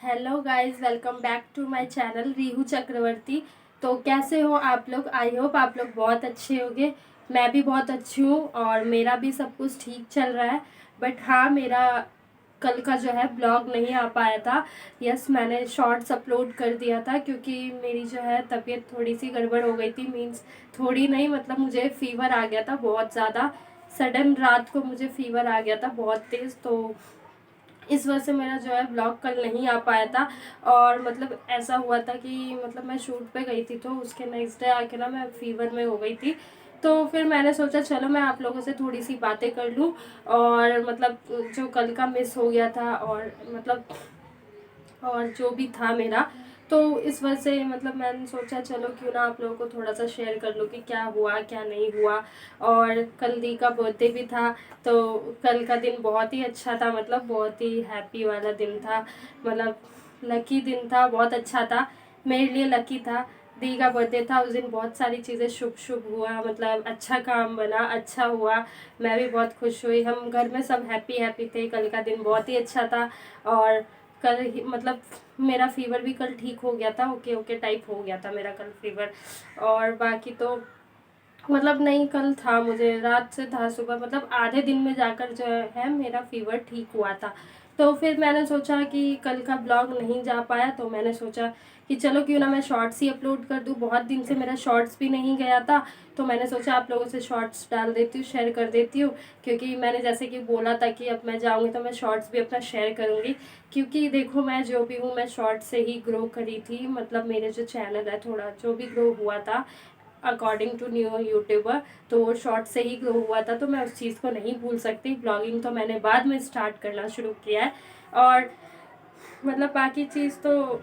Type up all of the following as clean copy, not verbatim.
Hello guys, welcome back to my channel Rihu Chakraborty. तो कैसे हो आप लोग? आई होप आप लोग बहुत अच्छे होंगे। मैं भी बहुत अच्छी हूँ और मेरा भी सब कुछ ठीक चल रहा है। बट हाँ, मेरा कल का जो है ब्लॉग नहीं आ पाया था। यस, मैंने शॉर्ट्स अपलोड कर दिया था क्योंकि मेरी जो है तबीयत थोड़ी सी गड़बड़ हो गई थी। मीन्स थोड़ी नहीं, मतलब मुझे फ़ीवर आ गया था बहुत ज़्यादा। सडन रात को मुझे फ़ीवर आ गया था बहुत तेज़। तो इस वजह से मेरा जो है ब्लॉग कल नहीं आ पाया था। और मतलब ऐसा हुआ था कि मतलब मैं शूट पे गई थी तो उसके नेक्स्ट डे आके ना मैं फीवर में हो गई थी। तो फिर मैंने सोचा चलो मैं आप लोगों से थोड़ी सी बातें कर लूँ। और मतलब जो कल का मिस हो गया था और मतलब और जो भी था मेरा, तो इस वजह से मतलब मैंने सोचा चलो क्यों ना आप लोगों को थोड़ा सा शेयर कर लूँ कि क्या हुआ क्या नहीं हुआ। और कल दी का बर्थडे भी था। तो कल का दिन बहुत ही अच्छा था, मतलब बहुत ही हैप्पी वाला दिन था। मतलब लकी दिन था, बहुत अच्छा था मेरे लिए। लकी था, दी का बर्थडे था उस दिन। बहुत सारी चीज़ें शुभ शुभ हुआ, मतलब अच्छा काम बना, अच्छा हुआ। मैं भी बहुत खुश हुई, हम घर में सब हैप्पी हैप्पी थे। कल का दिन बहुत ही अच्छा था। और कल ही मतलब मेरा फ़ीवर भी कल ठीक हो गया था। ओके ओके टाइप हो गया था मेरा कल फ़ीवर। और बाकी तो मतलब नहीं, कल था, मुझे रात से था, सुबह मतलब आधे दिन में जाकर जो है मेरा फ़ीवर ठीक हुआ था। तो फिर मैंने सोचा कि कल का ब्लॉग नहीं जा पाया तो मैंने सोचा कि चलो क्यों ना मैं शॉर्ट्स ही अपलोड कर दूँ। बहुत दिन से मेरा शॉर्ट्स भी नहीं गया था। तो मैंने सोचा आप लोगों से शॉर्ट्स डाल देती हूँ, शेयर कर देती हूँ। क्योंकि मैंने जैसे कि बोला था कि अब मैं जाऊँगी तो मैं शॉर्ट्स भी अपना शेयर करूँगी। क्योंकि देखो, मैं जो भी हूँ मैं शॉर्ट्स से ही ग्रो करी थी। मतलब मेरे जो चैनल है थोड़ा जो भी ग्रो हुआ था अकॉर्डिंग टू न्यू यूट्यूबर, तो वो शॉर्ट से ही ग्रो हुआ था। तो मैं उस चीज़ को नहीं भूल सकती। ब्लॉगिंग तो मैंने बाद में स्टार्ट करना शुरू किया है। और मतलब बाकी चीज़ तो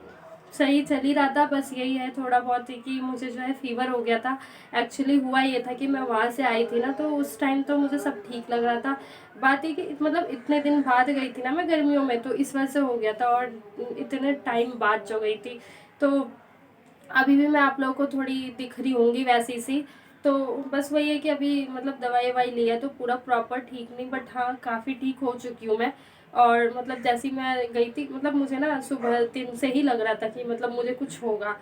सही चल ही रहा था। बस यही है थोड़ा बहुत ही कि मुझे जो है फ़ीवर हो गया था। एक्चुअली हुआ ये था कि मैं वहाँ से आई थी ना, तो उस टाइम तो मुझे सब ठीक लग रहा था। बात ये कि मतलब इतने दिन बाद गई थी ना मैं गर्मियों में, तो इस वजह से हो गया था। और इतने टाइम बाद जो गई थी, तो अभी भी मैं आप लोगों को थोड़ी दिख रही होंगी वैसी सी। तो बस वही है कि अभी मतलब दवाई ववाई ली है तो पूरा प्रॉपर ठीक नहीं, बट हाँ काफ़ी ठीक हो चुकी हूँ मैं। और मतलब जैसी मैं गई थी, मतलब मुझे ना सुबह दिन से ही लग रहा था कि मतलब मुझे कुछ होगा।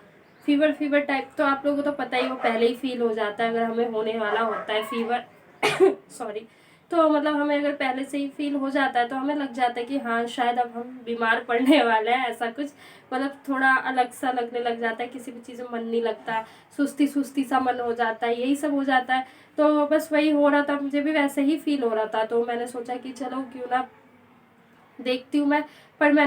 फीवर फीवर टाइप तो आप लोगों को तो पता ही, वो पहले ही फील हो जाता है अगर हमें होने वाला होता है फीवर। सॉरी। तो मतलब हमें अगर पहले से ही फील हो जाता है तो हमें लग जाता है कि हाँ शायद अब हम बीमार पड़ने वाले हैं, ऐसा कुछ। मतलब थोड़ा अलग सा लगने लग जाता है, किसी भी चीज़ में मन नहीं लगता, सुस्ती सुस्ती सा मन हो जाता है, यही सब हो जाता है। तो बस वही हो रहा था, मुझे भी वैसे ही फील हो रहा था। तो मैंने सोचा कि चलो क्यों ना देखती हूँ मैं। पर मैं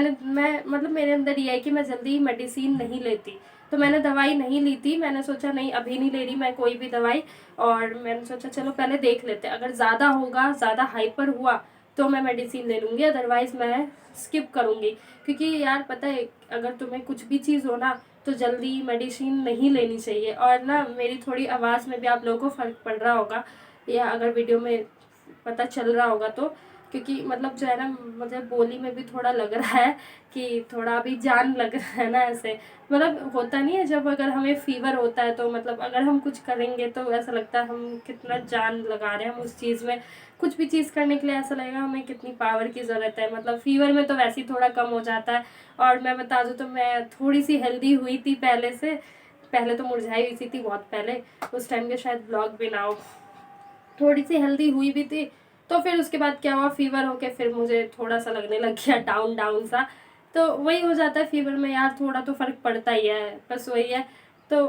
मतलब मेरे अंदर ये है कि मैं जल्दी मेडिसिन नहीं लेती। तो मैंने दवाई नहीं ली थी, मैंने सोचा नहीं अभी नहीं ले रही मैं कोई भी दवाई। और मैंने सोचा चलो पहले देख लेते, अगर ज़्यादा होगा, ज़्यादा हाइपर हुआ तो मैं मेडिसिन ले लूँगी, अदरवाइज़ मैं स्किप करूँगी। क्योंकि यार पता है, अगर तुम्हें कुछ भी चीज़ हो ना तो जल्दी मेडिसिन नहीं लेनी चाहिए। और ना मेरी थोड़ी आवाज़ में भी आप लोगों को फ़र्क पड़ रहा होगा, या अगर वीडियो में पता चल रहा होगा तो। क्योंकि मतलब जो है ना, मुझे बोली में भी थोड़ा लग रहा है कि थोड़ा अभी जान लग रहा है ना ऐसे। मतलब होता नहीं है जब अगर हमें फीवर होता है तो मतलब अगर हम कुछ करेंगे तो ऐसा लगता है हम कितना जान लगा रहे हैं हम उस चीज़ में। कुछ भी चीज़ करने के लिए ऐसा लगेगा हमें कितनी पावर की ज़रूरत है। मतलब फीवर में तो वैसे ही थोड़ा कम हो जाता है। और मैं बता दूँ तो मैं थोड़ी सी हेल्दी हुई थी पहले से। पहले तो मुरझाई हुई सी थी बहुत पहले, उस टाइम के शायद ब्लॉग भी ना हो। थोड़ी सी हेल्दी हुई भी थी। तो फिर उसके बाद क्या हुआ, फीवर होके फिर मुझे थोड़ा सा लगने लग गया डाउन डाउन सा। तो वही हो जाता है फीवर में यार, थोड़ा तो फ़र्क पड़ता ही है, बस वही है। तो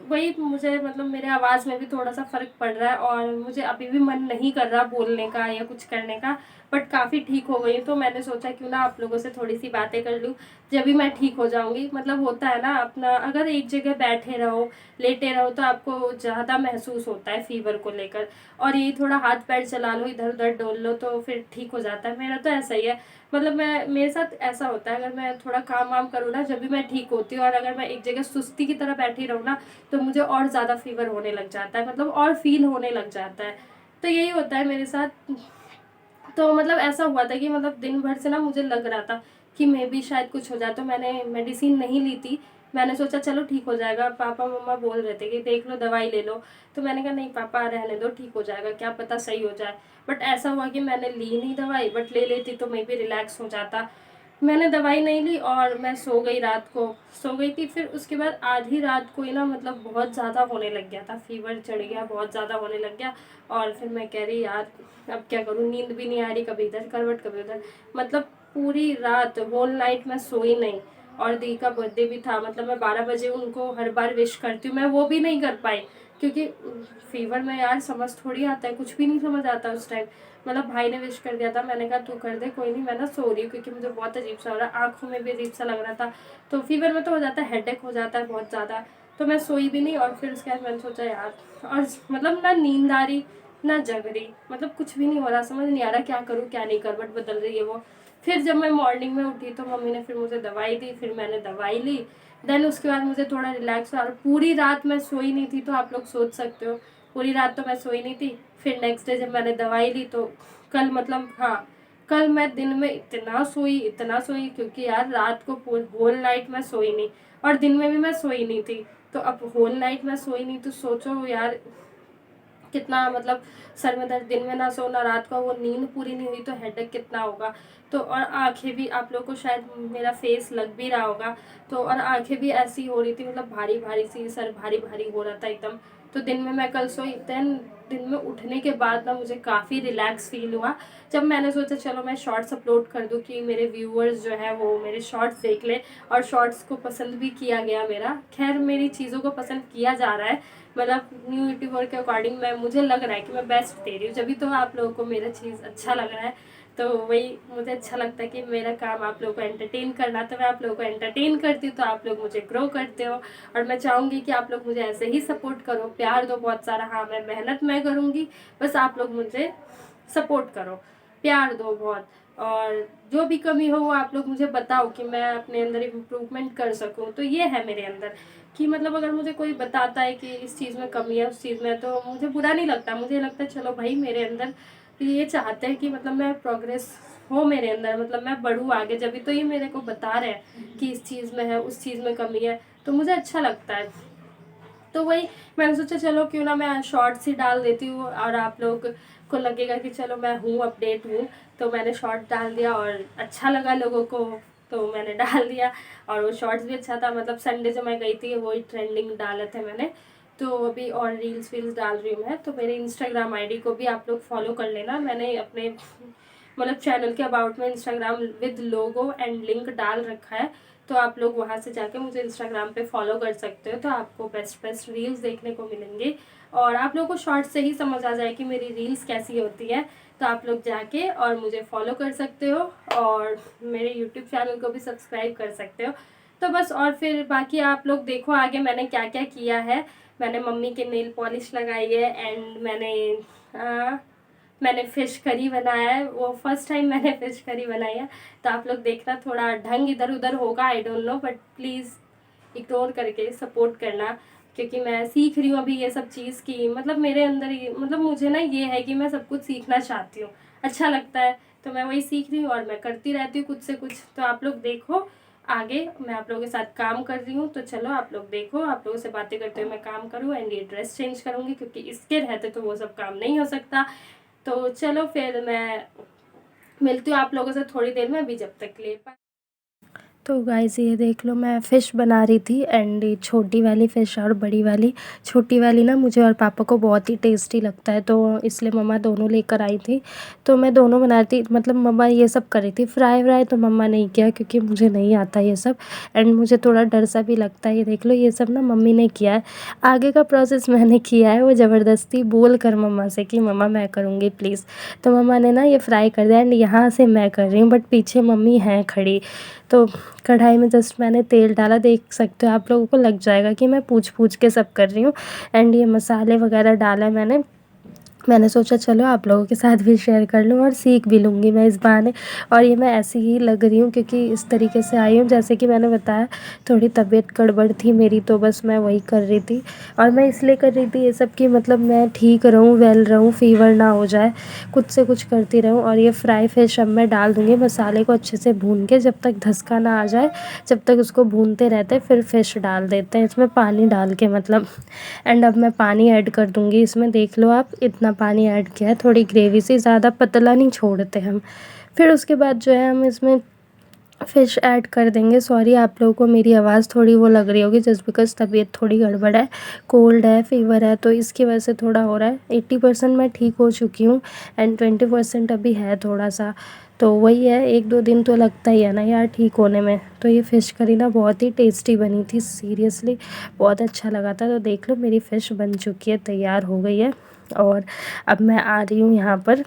वही मुझे मतलब मेरे आवाज़ में भी थोड़ा सा फ़र्क पड़ रहा है और मुझे अभी भी मन नहीं कर रहा बोलने का या कुछ करने का। बट काफ़ी ठीक हो गई, तो मैंने सोचा क्यों ना आप लोगों से थोड़ी सी बातें कर लूँ। जब भी मैं ठीक हो जाऊँगी, मतलब होता है ना अपना, अगर एक जगह बैठे रहो लेटे रहो तो आपको ज़्यादा महसूस होता है फ़ीवर को लेकर। और ये थोड़ा हाथ पैर चला लो, इधर उधर डोल लो तो फिर ठीक हो जाता है। मेरा तो ऐसा ही है। मतलब मैं, मेरे साथ ऐसा होता है, अगर मैं थोड़ा काम वाम करूँ ना जब भी मैं ठीक होती हूँ। और अगर मैं एक जगह सुस्ती की तरह बैठी रहूँ ना तो मुझे और ज़्यादा फीवर होने लग जाता है, मतलब और फील होने लग जाता है। तो यही होता है मेरे साथ। तो मतलब ऐसा हुआ था कि मतलब दिन भर से ना मुझे लग रहा था कि मे बी शायद कुछ हो जाए, तो मैंने मेडिसिन नहीं ली थी। मैंने सोचा चलो ठीक हो जाएगा, पापा मम्मा बोल रहे थे कि देख लो दवाई ले लो। तो मैंने कहा नहीं पापा रहने दो, ठीक हो जाएगा, क्या पता सही हो जाए। बट ऐसा हुआ कि मैंने ली नहीं दवाई, बट ले लेती तो मे बी रिलैक्स हो जाता। मैंने दवाई नहीं ली और मैं सो गई, रात को सो गई थी। फिर उसके बाद आधी रात को ही ना मतलब बहुत ज़्यादा होने लग गया था, फीवर चढ़ गया, बहुत ज़्यादा होने लग गया। और फिर मैं कह रही यार अब क्या करूँ, नींद भी नहीं आ रही, कभी इधर करवट कभी उधर, मतलब पूरी रात होल नाइट मैं सोई नहीं। और दी का बर्थडे भी था, मतलब मैं 12 बजे उनको हर बार विश करती हूँ, मैं वो भी नहीं कर पाई क्योंकि फीवर में यार समझ थोड़ी आता है, कुछ भी नहीं समझ आता उस टाइम। मतलब भाई ने विश कर दिया था, मैंने कहा तू कर दे, कोई नहीं, मैं ना सो रही हूँ क्योंकि मुझे बहुत अजीब सा हो रहा है, आंखों में भी अजीब सा लग रहा था। तो फीवर में तो हो जाता है, हेडेक हो जाता है बहुत ज़्यादा। तो मैं सोई भी नहीं और फिर उसके बाद मैंने सोचा यार, और मतलब ना नींद आ रही ना जग रही, मतलब कुछ भी नहीं हो रहा, समझ नहीं आ रहा क्या करूँ क्या नहीं, करवट बदल रही है वो। फिर जब मैं मॉर्निंग में उठी तो मम्मी ने फिर मुझे दवाई दी, फिर मैंने दवाई ली। देन उसके बाद मुझे थोड़ा रिलैक्स हुआ और पूरी रात मैं सोई नहीं थी, तो आप लोग सोच सकते हो पूरी रात तो मैं सोई नहीं थी। फिर नेक्स्ट डे जब मैंने दवाई ली तो कल मतलब हाँ, कल मैं दिन में इतना सोई क्योंकि यार रात को होल नाइट मैं सोई नहीं और दिन में भी मैं सोई नहीं थी। तो अब होल नाइट मैं सोई नहीं तो सोचो यार कितना मतलब सर में दर्द, दिन में ना सोना, रात को वो नींद पूरी नहीं हुई तो हेडेक कितना होगा। तो और आंखें भी, आप लोग को शायद मेरा फेस लग भी रहा होगा, तो और आंखें भी ऐसी हो रही थी, मतलब भारी भारी सी, सर भारी भारी हो रहा था एकदम। तो दिन में मैं कल सोई, देन दिन में उठने के बाद ना मुझे काफ़ी रिलैक्स फील हुआ। जब मैंने सोचा चलो मैं शॉर्ट्स अपलोड कर दूँ कि मेरे व्यूअर्स जो है वो मेरे शॉर्ट्स देख ले, और शॉर्ट्स को पसंद भी किया गया मेरा, खैर मेरी चीज़ों को पसंद किया जा रहा है, मतलब न्यू यूट्यूबर के अकॉर्डिंग मैं, मुझे लग रहा है कि मैं बेस्ट दे रही हूँ, जब भी तो आप लोगों को मेरा चीज़ अच्छा लग रहा है। तो वही मुझे अच्छा लगता है कि मेरा काम आप लोगों को एंटरटेन करना, तो मैं आप लोगों को एंटरटेन करती हूँ तो आप लोग मुझे ग्रो करते हो। और मैं चाहूँगी कि आप लोग मुझे ऐसे ही सपोर्ट करो, प्यार दो बहुत सारा। हाँ, मैं मेहनत मैं करूँगी, बस आप लोग मुझे सपोर्ट करो, प्यार दो बहुत। और जो भी कमी हो वो आप लोग मुझे बताओ कि मैं अपने अंदर इम्प्रूवमेंट कर सकूँ। तो ये है मेरे अंदर कि मतलब अगर मुझे कोई बताता है कि इस चीज़ में कमी है, उस चीज़ में, तो मुझे बुरा नहीं लगता, मुझे लगता है चलो भाई मेरे अंदर ये चाहते हैं कि मतलब मैं प्रोग्रेस हो मेरे अंदर, मतलब मैं बढ़ूँ आगे, जब भी तो ये मेरे को बता रहे हैं कि इस चीज़ में है, उस चीज़ में कमी है, तो मुझे अच्छा लगता है। तो वही मैंने सोचा चलो क्यों ना मैं शॉर्ट्स ही डाल देती हूँ और आप लोग को लगेगा कि चलो मैं हूँ, अपडेट हूँ। तो मैंने शॉर्ट डाल दिया और अच्छा लगा लोगों को, तो मैंने डाल दिया। और वो शॉर्ट्स भी अच्छा था, मतलब संडे जो मैं गई थी वही ट्रेंडिंग डाले थे मैंने। तो अभी और रील्स वील्स डाल रही हूँ मैं, तो मेरे इंस्टाग्राम आईडी को भी आप लोग फॉलो कर लेना। मैंने अपने मतलब चैनल के अबाउट में Instagram with logo and link डाल रखा है, तो आप लोग वहाँ से जाके मुझे इंस्टाग्राम पे फॉलो कर सकते हो, तो आपको बेस्ट बेस्ट रील्स देखने को मिलेंगे और आप लोगों को शॉर्ट से ही समझ आ जाए कि मेरी रील्स कैसी होती है। तो आप लोग जाके और मुझे फॉलो कर सकते हो और मेरे यूट्यूब चैनल को भी सब्सक्राइब कर सकते हो। तो बस, और फिर बाकी आप लोग देखो आगे मैंने क्या क्या किया है। मैंने मम्मी के नेल पॉलिश लगाई है एंड मैंने फ़िश करी बनाया है, वो फर्स्ट टाइम मैंने फ़िश करी बनाई है। तो आप लोग देखना, थोड़ा ढंग इधर उधर होगा, I don't know, but please ignore करके सपोर्ट करना, क्योंकि मैं सीख रही हूँ अभी ये सब चीज़ की, मतलब मेरे अंदर ही, मतलब मुझे ना ये है कि मैं सब कुछ सीखना चाहती हूँ, अच्छा लगता है, तो मैं वही सीख रही हूँ और मैं करती रहती हूँ कुछ से कुछ। तो आप लोग देखो आगे मैं आप लोगों के साथ काम कर रही हूँ, तो चलो आप लोग देखो, आप लोगों से बातें करते हुए मैं काम करूँ एंड ये ड्रेस चेंज करूँगी क्योंकि इसके रहते तो वो सब काम नहीं हो सकता। तो चलो फिर मैं मिलती हूँ आप लोगों से थोड़ी देर में, अभी जब तक के लिए बाय। तो गाइस ये देख लो, मैं फ़िश बना रही थी एंड ये छोटी वाली फ़िश और बड़ी वाली, छोटी वाली ना मुझे और पापा को बहुत ही टेस्टी लगता है, तो इसलिए मम्मा दोनों लेकर आई थी। तो मैं दोनों बना रही थी, मतलब मम्मा ये सब कर रही थी, फ्राई व्राई तो मम्मा नहीं किया क्योंकि मुझे नहीं आता ये सब एंड मुझे थोड़ा डर सा भी लगता है। ये देख लो, ये सब ना मम्मी ने किया है, आगे का प्रोसेस मैंने किया है, वो ज़बरदस्ती बोल कर मम्मा से कि मम्मा मैं करूँगी प्लीज़। तो मम्मा ने ना ये फ्राई कर दिया एंड यहाँ से मैं कर रही हूँ, बट पीछे मम्मी हैं खड़ी। तो कढ़ाई में जस्ट मैंने तेल डाला, देख सकते हो आप लोगों को लग जाएगा कि मैं पूछ पूछ के सब कर रही हूँ एंड ये मसाले वगैरह डाला है मैंने सोचा चलो आप लोगों के साथ भी शेयर कर लूँ और सीख भी लूँगी मैं इस बहाने। और ये मैं ऐसी ही लग रही हूँ क्योंकि इस तरीके से आई हूँ, जैसे कि मैंने बताया थोड़ी तबीयत गड़बड़ थी मेरी, तो बस मैं वही कर रही थी। और मैं इसलिए कर रही थी ये सब कि मतलब मैं ठीक रहूँ, वेल रहूँ, फ़ीवर ना हो जाए, कुछ से कुछ करती रहूँ। और ये फ्राई फ़िश अब मैं डाल दूँगी, मसाले को अच्छे से भून के जब तक धसका ना आ जाए, जब तक उसको भूनते रहते फिर फ़िश डाल देते हैं इसमें पानी डाल के, मतलब। एंड अब मैं पानी ऐड कर दूँगी इसमें, देख लो आप इतना पानी ऐड किया है, थोड़ी ग्रेवी सी, ज़्यादा पतला नहीं छोड़ते हम। फिर उसके बाद जो है हम इसमें फ़िश ऐड कर देंगे। सॉरी आप लोगों को मेरी आवाज़ थोड़ी वो लग रही होगी, जस्ट बिकॉज़ तबीयत थोड़ी गड़बड़ है, कोल्ड है, फ़ीवर है, तो इसकी वजह से थोड़ा हो रहा है। 80% मैं ठीक हो चुकी हूँ एंड 20% अभी है थोड़ा-सा। तो वही है, 1-2 दिन तो लगता ही है ना यार ठीक होने में। तो ये फ़िश करी ना बहुत ही टेस्टी बनी थी, सीरियसली बहुत अच्छा लगा था। तो देख लो मेरी फ़िश बन चुकी है, तैयार हो गई है और अब मैं आ रही हूँ यहाँ पर,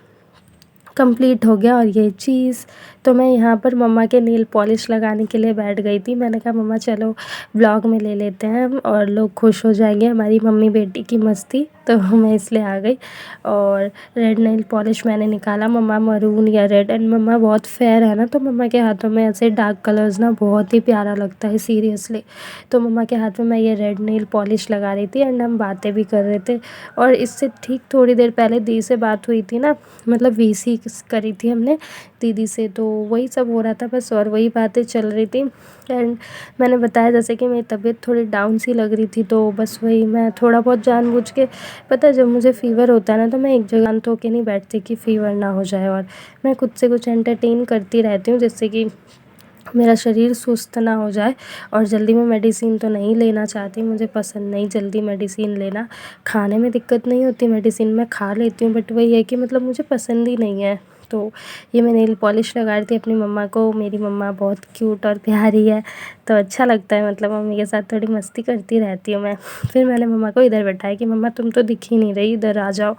कंप्लीट हो गया। और ये चीज़ तो मैं यहाँ पर मम्मा के नेल पॉलिश लगाने के लिए बैठ गई थी। मैंने कहा मम्मा चलो व्लॉग में ले लेते हैं हम और लोग खुश हो जाएंगे हमारी मम्मी बेटी की मस्ती, तो मैं इसलिए आ गई। और रेड नेल पॉलिश मैंने निकाला, मम्मा मरून या रेड, एंड मम्मा बहुत फेयर है ना, तो मम्मा के हाथों में ऐसे डार्क कलर्स ना बहुत ही प्यारा लगता है सीरियसली। तो मम्मा के हाथ में मैं ये रेड नेल पॉलिश लगा रही थी एंड हम बातें भी कर रहे थे। और इससे ठीक थोड़ी देर पहले दी से बात हुई थी ना, मतलब वीसी करी थी हमने दीदी से, तो वही सब हो रहा था बस और वही बातें चल रही थी। एंड मैंने बताया जैसे कि मेरी तबीयत थोड़ी डाउन सी लग रही थी, तो बस वही मैं थोड़ा बहुत जानबूझ के, पता है जब मुझे फ़ीवर होता है ना तो मैं एक जगह शांत होके नहीं बैठती कि फ़ीवर ना हो जाए, और मैं खुद से कुछ एंटरटेन करती रहती हूँ जिससे कि मेरा शरीर सुस्त ना हो जाए। और जल्दी में मेडिसिन तो नहीं लेना चाहती, मुझे पसंद नहीं जल्दी मेडिसिन लेना। खाने में दिक्कत नहीं होती, मेडिसिन मैं खा लेती हूँ, बट वही है कि मतलब मुझे पसंद ही नहीं है। तो ये मैं नेल पॉलिश लगा रही थी अपनी मम्मा को। मेरी मम्मा बहुत क्यूट और प्यारी है, तो अच्छा लगता है, मतलब मम्मी के साथ थोड़ी मस्ती करती रहती हूँ मैं। फिर मैंने मम्मा को इधर बैठाया कि मम्मा तुम तो दिख ही नहीं रही, इधर आ जाओ।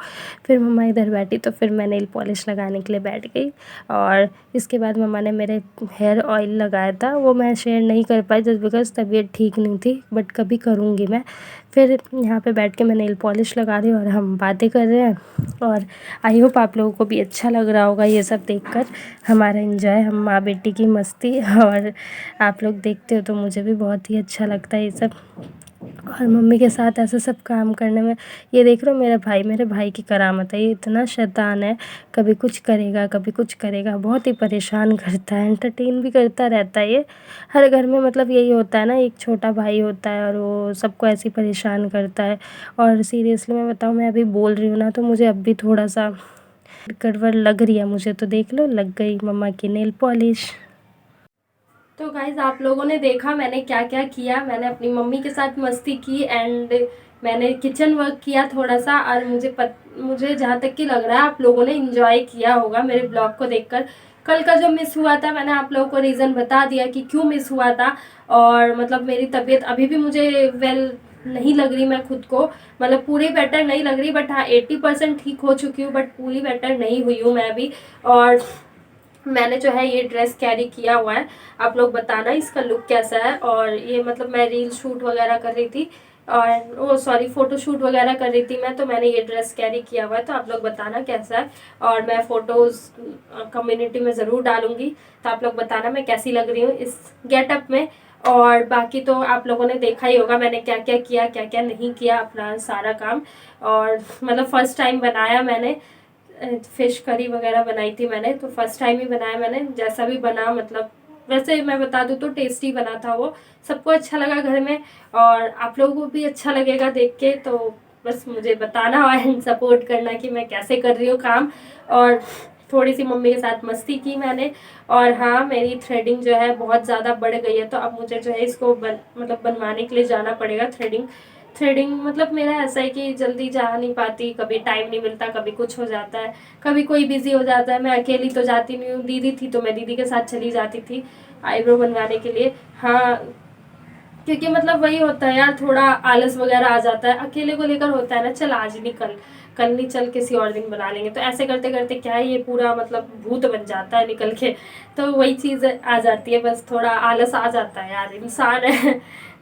फिर मम्मा इधर बैठी तो फिर मैं नेल पॉलिश लगाने के लिए बैठ गई। और इसके बाद मम्मा ने मेरे हेयर ऑयल लगाया था, वो मैं शेयर नहीं कर पाई जस्ट बिकॉज़ तबीयत ठीक नहीं थी, बट कभी करूँगी मैं। फिर यहाँ पे बैठ के मैं नेल पॉलिश लगा रही हूँ और हम बातें कर रहे हैं। और आई होप आप लोगों को भी अच्छा लग रहा होगा ये सब देखकर, हमारा एंजॉय, हम माँ बेटी की मस्ती। और आप लोग देखते हो तो मुझे भी बहुत ही अच्छा लगता है ये सब, और मम्मी के साथ ऐसे सब काम करने में। ये देख रहे हो मेरे भाई की करामत है, ये इतना शैतान है, कभी कुछ करेगा कभी कुछ करेगा, बहुत ही परेशान करता है, एंटरटेन भी करता रहता है ये। हर घर में मतलब यही होता है ना, एक छोटा भाई होता है और वो सबको ऐसे ही परेशान करता है। और सीरियसली मैं बताऊँ, मैं अभी बोल रही हूँ ना तो मुझे अब भी थोड़ा सा गड़बड़ लग रही है मुझे, तो देख लो लग गई मम्मा की नेल पॉलिश। तो गाइज़ आप लोगों ने देखा मैंने क्या क्या किया। मैंने अपनी मम्मी के साथ मस्ती की एंड मैंने किचन वर्क किया थोड़ा सा, और मुझे जहाँ तक कि लग रहा है आप लोगों ने इंजॉय किया होगा मेरे ब्लॉग को देखकर। कल का जो मिस हुआ था मैंने आप लोगों को रीज़न बता दिया कि क्यों मिस हुआ था। और मतलब मेरी तबीयत अभी भी मुझे वेल नहीं लग रही, मैं खुद को मतलब पूरी बेटर नहीं लग रही, बट हाँ 80% ठीक हो चुकी हूँ, बट पूरी बेटर नहीं हुई हूँ मैं अभी। और मैंने जो है ये ड्रेस कैरी किया हुआ है, आप लोग बताना इसका लुक कैसा है। और ये मतलब मैं रील शूट वगैरह कर रही थी, और वो सॉरी फ़ोटो शूट वगैरह कर रही थी मैं, तो मैंने ये ड्रेस कैरी किया हुआ है, तो आप लोग बताना कैसा है। और मैं फ़ोटोज़ कम्युनिटी में ज़रूर डालूँगी, तो आप लोग बताना मैं कैसी लग रही हूँ इस गेटअप में। और बाकी तो आप लोगों ने देखा ही होगा मैंने क्या क्या किया क्या क्या नहीं किया, अपना सारा काम। और मतलब फ़र्स्ट टाइम बनाया मैंने, फ़िश करी वगैरह बनाई थी मैंने, तो फर्स्ट टाइम ही बनाया मैंने। जैसा भी बना मतलब वैसे मैं बता दूँ तो टेस्टी बना था वो, सबको अच्छा लगा घर में, और आप लोगों को भी अच्छा लगेगा देख के। तो बस मुझे बताना एंड सपोर्ट करना कि मैं कैसे कर रही हूँ काम। और थोड़ी सी मम्मी के साथ मस्ती की मैंने। और हाँ मेरी थ्रेडिंग जो है बहुत ज़्यादा बढ़ गई है, तो अब मुझे जो है इसको मतलब बनवाने के लिए जाना पड़ेगा। थ्रेडिंग मतलब मेरा ऐसा है कि जल्दी जा नहीं पाती, कभी टाइम नहीं मिलता, कभी कुछ हो जाता है, कभी कोई बिजी हो जाता है। मैं अकेली तो जाती नहीं हूँ, दीदी थी तो मैं दीदी के साथ चली जाती थी आईब्रो बनवाने के लिए। हाँ क्योंकि मतलब वही होता है यार, थोड़ा आलस वगैरह आ जाता है, अकेले को लेकर होता है ना, चल आज नहीं कल नहीं, चल किसी और दिन बना लेंगे, तो ऐसे करते करते क्या है ये पूरा मतलब भूत बन जाता है निकल के। तो वही चीज़ आ जाती है, बस थोड़ा आलस आ जाता है यार, इंसान है।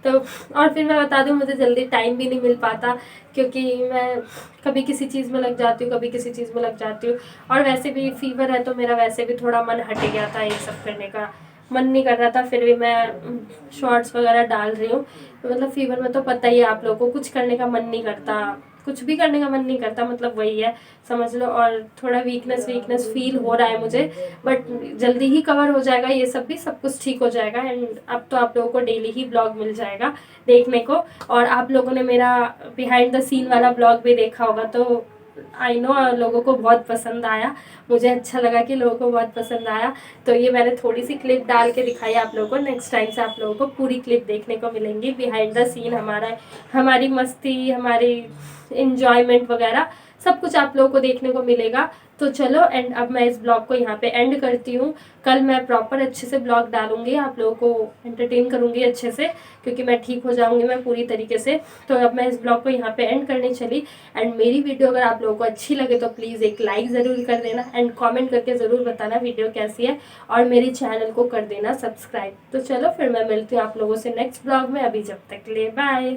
तो और फिर मैं बता दूँ मुझे जल्दी टाइम भी नहीं मिल पाता, क्योंकि मैं कभी किसी चीज़ में लग जाती हूँ, कभी किसी चीज़ में लग जाती हूँ। और वैसे भी फीवर है तो मेरा वैसे भी थोड़ा मन हट गया था, ये सब करने का मन नहीं कर रहा था, फिर भी मैं शॉर्ट्स वगैरह डाल रही हूँ। मतलब फीवर में तो पता ही है आप लोगों को, कुछ करने का मन नहीं करता, कुछ भी करने का मन नहीं करता, मतलब वही है समझ लो। और थोड़ा वीकनेस वीकनेस फील हो रहा है मुझे, बट जल्दी ही कवर हो जाएगा ये सब भी, सब कुछ ठीक हो जाएगा। एंड अब तो आप लोगों को डेली ही ब्लॉग मिल जाएगा देखने को। और आप लोगों ने मेरा बिहाइंड द सीन वाला ब्लॉग भी देखा होगा, तो आई नो लोगों को बहुत पसंद आया, मुझे अच्छा लगा कि लोगों को बहुत पसंद आया। तो ये मैंने थोड़ी सी क्लिप डाल के दिखाई आप लोगों को। नेक्स्ट टाइम से आप लोगों को पूरी क्लिप देखने को मिलेंगी, बिहाइंड द सीन हमारी मस्ती, हमारी इंजॉयमेंट वगैरह सब कुछ आप लोगों को देखने को मिलेगा। तो चलो एंड अब मैं इस ब्लॉग को यहाँ पे एंड करती हूँ। कल मैं प्रॉपर अच्छे से ब्लॉग डालूंगी, आप लोगों को एंटरटेन करूँगी अच्छे से, क्योंकि मैं ठीक हो जाऊँगी मैं पूरी तरीके से। तो अब मैं इस ब्लॉग को यहाँ पे एंड करने चली। एंड मेरी वीडियो अगर आप लोगों को अच्छी लगे तो प्लीज़ एक लाइक ज़रूर कर देना एंड कमेंट करके ज़रूर बताना वीडियो कैसी है, और मेरी चैनल को कर देना सब्सक्राइब। तो चलो फिर मैं मिलती हूँ आप लोगों से नेक्स्ट ब्लॉग में। अभी जब तक के लिए बाय।